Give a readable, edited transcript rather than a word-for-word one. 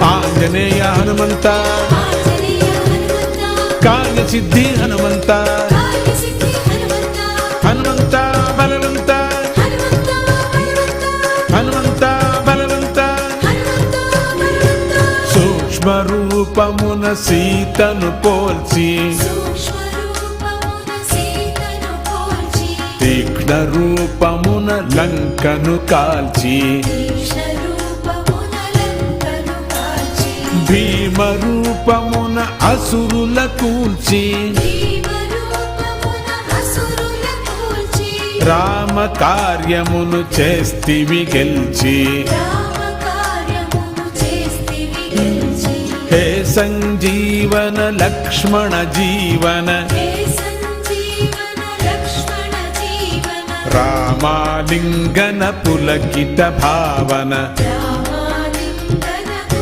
ఆంజనేయ హనుమంత కార్యసిద్ధి హనుమంత హనుమంత బలవంత హనుమంత బలవంత సూక్ష్మ రూపమున సీతను పోల్చి తీక్ష్ణ రూపమున లంకను కాల్చి భీమ రూపమున అసురుల కూల్చి రామ కార్యమును చేస్తివి గెల్చి హే సంజీవన లక్ష్మణ జీవన రామాలింగన పులకిత భావన